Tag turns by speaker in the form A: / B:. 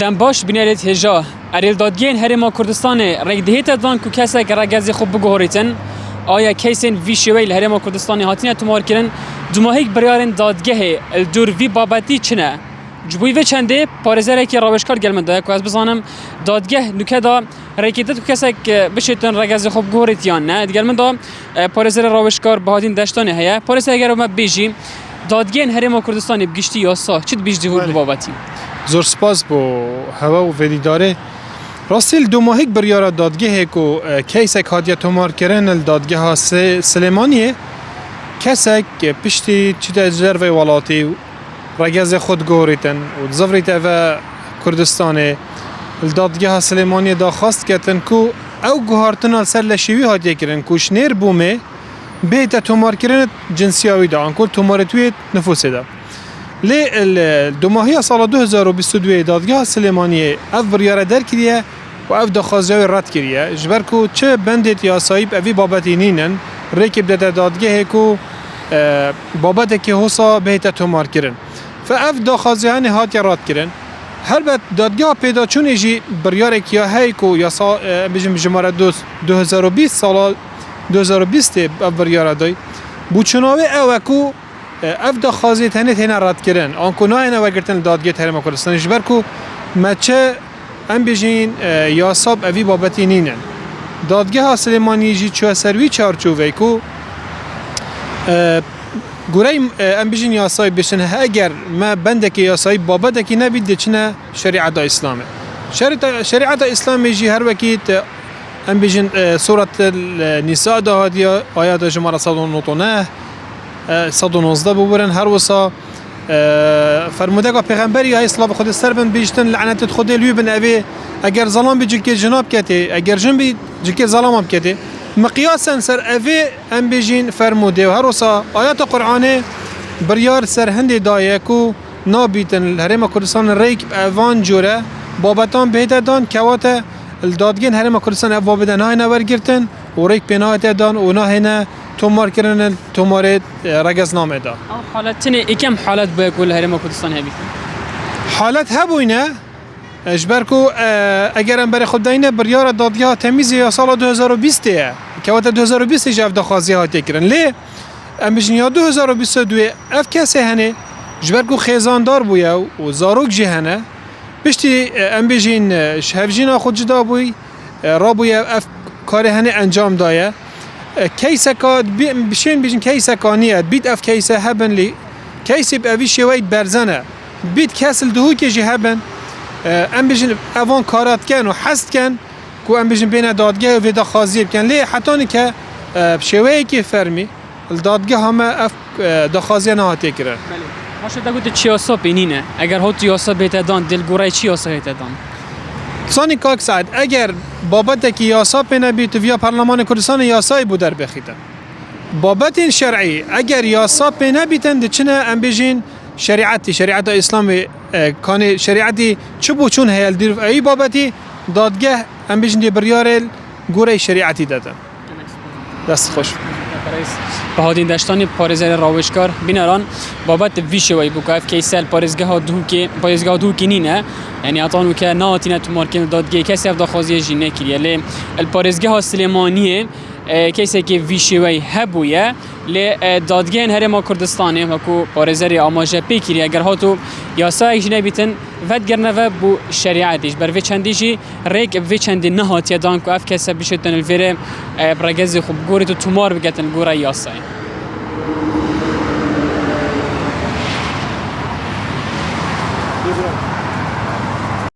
A: دنباش بنیاد هجا اریل دادگین هرما کردستان رگ دهیت دان کو کسا که رگزی خوب بگوهریتن آیا کیسین وی شویل هرما کردستان هاتینه تمار کردن دماهیک بریارن دادگه دور وی بابتی چنه جبوی و چنده پارزره که روشکار گلمن داد که از بزنم دادگه نکدا رکیدت کو کسا که بشتن رگزی خوب گوهریت یا نه گلمن دا پارزره روشکار بهادین دشتانه هیا پارزره اگر ما بیجی دادگین هرما کردستان بگشتی یا سا چت بیجدی هول بابتی
B: زور سپاس بو هوا و ویداره راستیل دو ماهیک بریارا دادگه کو کیسک هادیه تومار کرن دادگه ها سلیمانیه کسک پشتی چیت اجر و ولاتی رگز خود گوریتن و زفریت او کردستان دادگه ها سلیمانیه دا خواست کتن کو او گوهارتنا سر لشیوی هادیه کرن کوش نیر بومه بیت تومار کرن جنسیاوی دا انکل تومارتوی نفوسه دا لی دو ماهی سال 2022 دادگاه سلیمانیه اف بریاره در کریه و اف دخوازیوی رد کریه جبر کو چه بندیت یا صاحب اوی بابتی نینن ریکب داده دادگاه کو بابت که حسا بهت تومار کرن فاف دخوازیانی هات رد کرن هر بد دادگاه پیدا چون ایجی بریاره کیا هی کو یا بجم جماره 2020 سال 2020 اف بریاره دای بوچناوی او کو اف دخوازی تنه تنه رد کردن آنکو نه اینا وگرتن دادگاه هرما کردستان جبر کو مچه ام بجین یا صاب اوی بابتی نینن دادگاه سلیمانی جی چو سروی چارچوبه کو گوری ام بجین یا صاحب بشن اگر ما بندک یا صاحب بابتکی نبید چنه شریعت اسلامه شریعت اسلامی جی هر وقت ام بجین سوره النساء ده آیات جمعه 119 119 ببرن هر وسا فرموده که پیغمبری های اسلام خود سر بن بیشتن لعنت خود لیو بن اوی اگر ظلام بی جلک جناب کتی اگر جن بی جلک ظلام هم کتی مقیاسا سر اوی ام بیجین فرموده و هر وسا آیات قرآنه بریار سر هندی دایه کو نابیتن هرما کردستان ریک اوان جوره بابتان بهت دان کوات الدادگین هرما کردستان اوا بدن های نور گرتن و ریک پناهت دان و نه تومار کردن تومار رگز نامه دا.
A: حالتنه اکم حالت باید کل هرما کردستان هبید.
B: حالت هبوینه. اجبر کو اگرم برای خود داینه بریار دادگاه تمیزی یا سال 2020 که وقت 2020 جفت دخوازی ها تکرن. لی امروزی 2022 اف کسی هنه اجبر کو خیزاندار بویا و زاروک جهنه. بشتی امروزین شهرجینا خود جدا بوی رابویا اف کار هنه انجام دایا. کیسه کاد بشین بیشین کیسه کانیه بید اف کیسه هبن لی کیسه بأوی شوید برزنه بید کسل دهو که جه هبن ام بیشین اوان کارات کن و حست کن کو ام بیشین بین دادگاه و ویدا خازی بکن لی حتانی که شوید که فرمی دادگاه همه اف دخازی نهاتی کرد.
A: ماشه دا گوته چیاسا بینینه اگر هات یاسا بیت دان دلگورای چیاسا بیت دان.
B: ثانی کاک سعد اگر بابت که یاسا پنه بیت ویا پارلمان کردستان یاسای بود در بخیتن بابت شرعی اگر یاسا پنه بیتن دچنه ام بیجین شریعت اسلامی کان شریعتی چه بو چون هیل دیر ای بابتی دادگاه ام بیجین دی بریارل گوره شریعتی دادن دست خوش
A: بهادین دشتانی پارزر راوشکار بینران بابت ویشوی بوکاف کیسل پارزگاه دو کنینه یعنی اتانو که ناتینه تو مارکن دادگاه کسی افدا خوازی جینه کریه لی الپارزگاه سلیمانیه کسی که ویشوی هبویه لی دادگاه هرما کردستانه وکو پارزر آماجه پی کریه اگر هاتو یاسا جینه بیتن ود گرنه و بو شریعتیش بر وی چندیجی ریک وی چندی نهاتیه دان که اف کسی بشتن الویره برگزی خوب گوری تو تومار بگتن گوره یاسای
B: Good.